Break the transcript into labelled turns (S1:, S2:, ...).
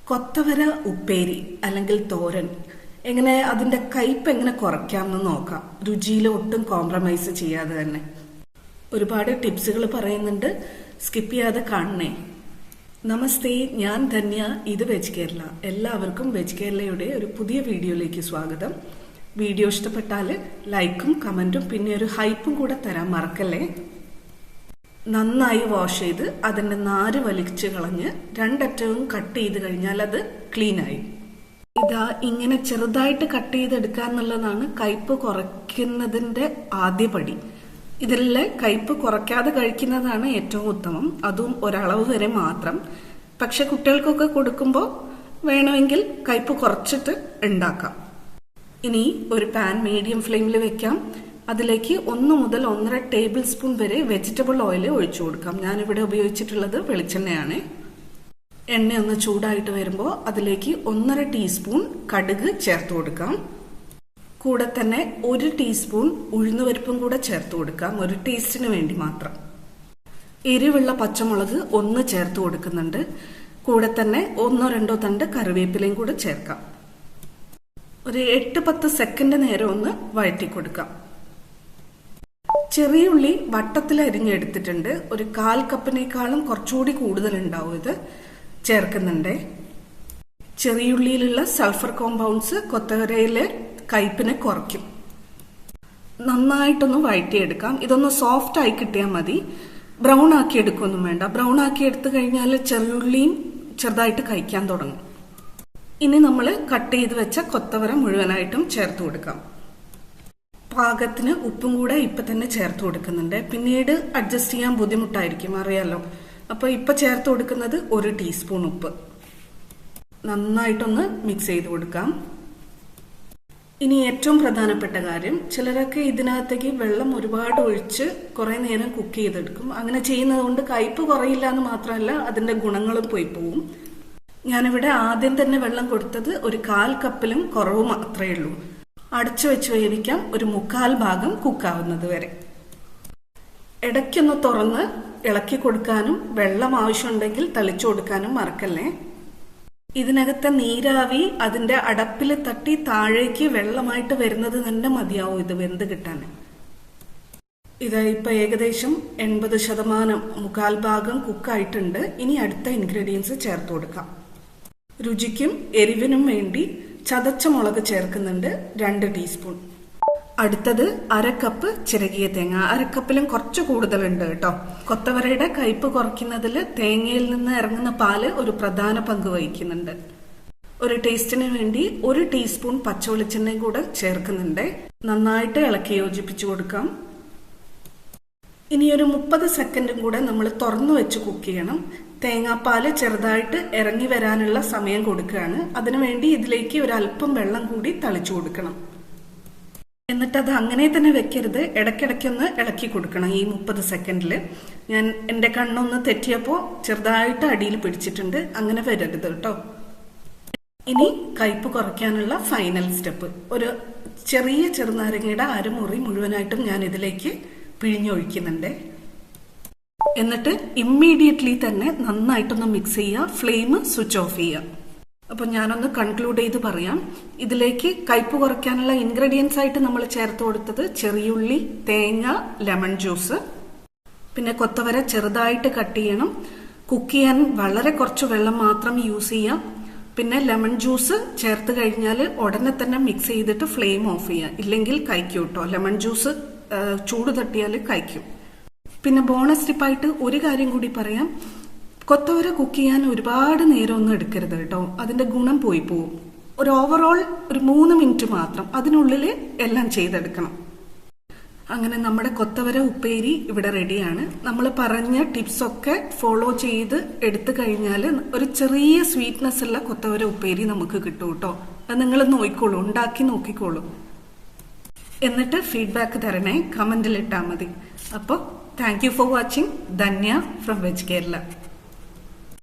S1: കൊത്തവര ഉപ്പേരി അല്ലെങ്കിൽ തോരൻ എങ്ങനെ അതിന്റെ കയ്പ് എങ്ങനെ കുറയ്ക്കാമെന്ന് നോക്കാം. രുചിയിൽ ഒട്ടും കോംപ്രമൈസ് ചെയ്യാതെ തന്നെ ഒരുപാട് ടിപ്സുകൾ പറയുന്നുണ്ട്. സ്കിപ്പ് ചെയ്യാതെ കാണണേ. നമസ്തേ, ഞാൻ ധന്യ. ഇത് വെജ് കേരള. എല്ലാവർക്കും വെജ് കേരളയുടെ ഒരു പുതിയ വീഡിയോയിലേക്ക് സ്വാഗതം. വീഡിയോ ഇഷ്ടപ്പെട്ടാൽ ലൈക്കും കമന്റും പിന്നെ ഒരു ഹൈപ്പും കൂടെ തരാൻ മറക്കല്ലേ. നന്നായി വാഷ് ചെയ്ത് അതിന്റെ നാര് വലിച്ചു കളഞ്ഞ് രണ്ടറ്റവും കട്ട് ചെയ്ത് കഴിഞ്ഞാൽ അത് ക്ലീൻ ആയി. ഇതാ ഇങ്ങനെ ചെറുതായിട്ട് കട്ട് ചെയ്തെടുക്കുക എന്നുള്ളതാണ് കയ്പ് കുറയ്ക്കുന്നതിന്റെ ആദ്യ പടി. ഇതിലെ കയ്പ് കുറയ്ക്കാതെ കഴിക്കുന്നതാണ് ഏറ്റവും ഉത്തമം, അതും ഒരളവ് വരെ മാത്രം. പക്ഷെ കുട്ടികൾക്കൊക്കെ കൊടുക്കുമ്പോൾ വേണമെങ്കിൽ കയ്പ് കുറച്ചിട്ട് ഉണ്ടാക്കാം. ഇനി ഒരു പാൻ മീഡിയം ഫ്ലെയിമിൽ വെക്കാം. അതിലേക്ക് 1 മുതൽ 1.5 ടേബിൾ സ്പൂൺ വരെ വെജിറ്റബിൾ ഓയിൽ ഒഴിച്ചു കൊടുക്കാം. ഞാനിവിടെ ഉപയോഗിച്ചിട്ടുള്ളത് വെളിച്ചെണ്ണയാണ്. എണ്ണ ഒന്ന് ചൂടായിട്ട് വരുമ്പോൾ അതിലേക്ക് 1.5 ടീസ്പൂൺ കടുക് ചേർത്ത് കൊടുക്കാം. കൂടെ തന്നെ 1 ടീസ്പൂൺ ഉഴുന്നുപരിപ്പും കൂടെ ചേർത്ത് കൊടുക്കാം, ഒരു ടേസ്റ്റിന് വേണ്ടി മാത്രം. എരിവുള്ള പച്ചമുളക് 1 ചേർത്ത് കൊടുക്കുന്നുണ്ട്. കൂടെ തന്നെ 1-2 തണ്ട് കറിവേപ്പിലയും കൂടെ ചേർക്കാം. ഒരു 8-10 സെക്കൻഡ് നേരം ഒന്ന് വഴറ്റി കൊടുക്കാം. ചെറിയ ഉള്ളി വട്ടത്തിൽ അരിഞ്ഞെടുത്തിട്ടുണ്ട്. ഒരു 1/4 കപ്പിനേക്കാളും കുറച്ചുകൂടി കൂടുതൽ ഉണ്ടാവും. ഇത് ചേർക്കുന്നുണ്ട്. ചെറിയുള്ളിയിലുള്ള സൾഫർ കോമ്പൗണ്ട്സ് കൊത്തവരയിലെ കയ്പിനെ കുറയ്ക്കും. നന്നായിട്ടൊന്ന് വഴറ്റിയെടുക്കാം. ഇതൊന്ന് സോഫ്റ്റ് ആയി കിട്ടിയാൽ മതി. ബ്രൗൺ ആക്കി എടുക്കൊന്നും വേണ്ട. ബ്രൗൺ ആക്കി എടുത്തു കഴിഞ്ഞാൽ ചെറിയുള്ളിയും ചെറുതായിട്ട് കഴിക്കാൻ തുടങ്ങും. ഇനി നമ്മൾ കട്ട് ചെയ്ത് വെച്ച കൊത്തവര മുഴുവനായിട്ടും ചേർത്ത് കൊടുക്കാം. പാകത്തിന് ഉപ്പും കൂടെ ഇപ്പൊ തന്നെ ചേർത്ത് കൊടുക്കുന്നുണ്ട്. പിന്നീട് അഡ്ജസ്റ്റ് ചെയ്യാൻ ബുദ്ധിമുട്ടായിരിക്കും, അറിയാലോ. അപ്പൊ ഇപ്പൊ ചേർത്ത് കൊടുക്കുന്നത് 1 ടീസ്പൂൺ ഉപ്പ്. നന്നായിട്ടൊന്ന് മിക്സ് ചെയ്ത് കൊടുക്കാം. ഇനി ഏറ്റവും പ്രധാനപ്പെട്ട കാര്യം, ചിലരൊക്കെ ഇതിനകത്തേക്ക് വെള്ളം ഒരുപാട് ഒഴിച്ച് കുറെ നേരം കുക്ക് ചെയ്തെടുക്കും. അങ്ങനെ ചെയ്യുന്നത് കൊണ്ട് കയ്പ് കുറയില്ല എന്ന് മാത്രമല്ല, അതിന്റെ ഗുണങ്ങളും പോയി പോവും. ഞാനിവിടെ ആദ്യം തന്നെ വെള്ളം കൊടുത്തത് ഒരു 1/4 കപ്പിലും കുറവ് മാത്രമേ ഉള്ളൂ. അടച്ചു വെച്ച് വേവിക്കാം, ഒരു 1/4 ഭാഗം കുക്കാവുന്നത് വരെ. ഇടയ്ക്കൊന്ന് തുറന്ന് ഇളക്കി കൊടുക്കാനും വെള്ളം ആവശ്യമുണ്ടെങ്കിൽ തളിച്ചു കൊടുക്കാനും മറക്കല്ലേ. ഇതിനകത്തെ നീരാവി അതിന്റെ അടപ്പിൽ തട്ടി താഴേക്ക് വെള്ളമായിട്ട് വരുന്നത് തന്നെ മതിയാവും ഇത് വെന്ത് കിട്ടാൻ. ഇത് ഇപ്പൊ ഏകദേശം 80%, 1/4 ഭാഗം കുക്കായിട്ടുണ്ട്. ഇനി അടുത്ത ഇൻഗ്രീഡിയൻസ് ചേർത്ത് കൊടുക്കാം. രുചിക്കും എരിവിനും വേണ്ടി ചതച്ച മുളക് ചേർക്കുന്നുണ്ട്, 2 ടീസ്പൂൺ. അടുത്തത് 1/2 കപ്പ് ചിരകിയ തേങ്ങ. 1/2 കപ്പിലും കുറച്ച് കൂടുതലുണ്ട് കേട്ടോ. കൊത്തവരയുടെ കയ്പ് കുറയ്ക്കുന്നതിൽ തേങ്ങയിൽ നിന്ന് ഇറങ്ങുന്ന പാല് ഒരു പ്രധാന പങ്ക് വഹിക്കുന്നുണ്ട്. ഒരു ടേസ്റ്റിന് വേണ്ടി 1 ടീസ്പൂൺ പച്ചവെളിച്ചെണ്ണയും കൂടെ ചേർക്കുന്നുണ്ട്. നന്നായിട്ട് ഇളക്കി യോജിപ്പിച്ചു കൊടുക്കാം. ഇനി ഒരു 30 സെക്കൻഡും കൂടെ നമ്മൾ തുറന്നു വെച്ച് കുക്ക് ചെയ്യണം. തേങ്ങാപ്പാല് ചെറുതായിട്ട് ഇറങ്ങി വരാനുള്ള സമയം കൊടുക്കുകയാണ്. അതിനുവേണ്ടി ഇതിലേക്ക് ഒരല്പം വെള്ളം കൂടി തളിച്ചു കൊടുക്കണം. എന്നിട്ട് അത് അങ്ങനെ തന്നെ വെക്കരുത്, ഇടയ്ക്കിടയ്ക്കൊന്ന് ഇളക്കി കൊടുക്കണം. ഈ 30 സെക്കൻഡില് ഞാൻ എന്റെ കണ്ണൊന്ന് തെറ്റിയപ്പോൾ ചെറുതായിട്ട് അടിയിൽ പിടിച്ചിട്ടുണ്ട്. അങ്ങനെ വരരുത് കേട്ടോ. ഇനി കയ്പ് കുറയ്ക്കാനുള്ള ഫൈനൽ സ്റ്റെപ്പ്, ഒരു ചെറിയ ചെറുനാരങ്ങയുടെ അരമുറി മുഴുവനായിട്ടും ഞാൻ ഇതിലേക്ക് പിഴിഞ്ഞൊഴിക്കുന്നുണ്ട്. എന്നിട്ട് ഇമ്മീഡിയറ്റ്ലി തന്നെ നന്നായിട്ടൊന്ന് മിക്സ് ചെയ്യുക. ഫ്ലെയിം സ്വിച്ച് ഓഫ് ചെയ്യുക. അപ്പൊ ഞാനൊന്ന് കൺക്ലൂഡ് ചെയ്ത് പറയാം. ഇതിലേക്ക് കയ്പ് കുറയ്ക്കാനുള്ള ഇൻഗ്രീഡിയൻസ് ആയിട്ട് നമ്മൾ ചേർത്ത് കൊടുത്തത് ചെറിയുള്ളി, തേങ്ങ, ലെമൺ ജ്യൂസ്, പിന്നെ കൊത്തവര ചെറുതായിട്ട് കട്ട് ചെയ്യണം. കുക്ക് ചെയ്യാൻ വളരെ കുറച്ച് വെള്ളം മാത്രം യൂസ് ചെയ്യാം. പിന്നെ ലെമൺ ജ്യൂസ് ചേർത്ത് കഴിഞ്ഞാൽ ഉടനെ തന്നെ മിക്സ് ചെയ്തിട്ട് ഫ്ലെയിം ഓഫ് ചെയ്യാം, ഇല്ലെങ്കിൽ കഴിക്കും കേട്ടോ. ലെമൺ ജ്യൂസ് ചൂട് തട്ടിയാൽ കഴിക്കും. പിന്നെ ബോണസ് ടിപ്പായിട്ട് ഒരു കാര്യം കൂടി പറയാം. കൊത്തവര കുക്ക് ചെയ്യാൻ ഒരുപാട് നേരം ഒന്നും എടുക്കരുത് കേട്ടോ, അതിന്റെ ഗുണം പോയി പോവും. ഒരു ഓവറോൾ ഒരു 3 മിനിറ്റ് മാത്രം, അതിനുള്ളിൽ എല്ലാം ചെയ്തെടുക്കണം. അങ്ങനെ നമ്മുടെ കൊത്തവര ഉപ്പേരി ഇവിടെ റെഡിയാണ്. നമ്മൾ പറഞ്ഞ ടിപ്സ് ഒക്കെ ഫോളോ ചെയ്ത് എടുത്തു കഴിഞ്ഞാൽ ഒരു ചെറിയ സ്വീറ്റ്നെസ് ഉള്ള കൊത്തവര ഉപ്പേരി നമുക്ക് കിട്ടും കേട്ടോ. അത് നിങ്ങൾ നോക്കിക്കോളൂ, ഉണ്ടാക്കി നോക്കിക്കോളൂ. എന്നിട്ട് ഫീഡ്ബാക്ക് തരണേ, കമന്റിൽ ഇട്ടാൽ മതി. അപ്പോൾ thank you for watching. Dhanya from veg Kerala.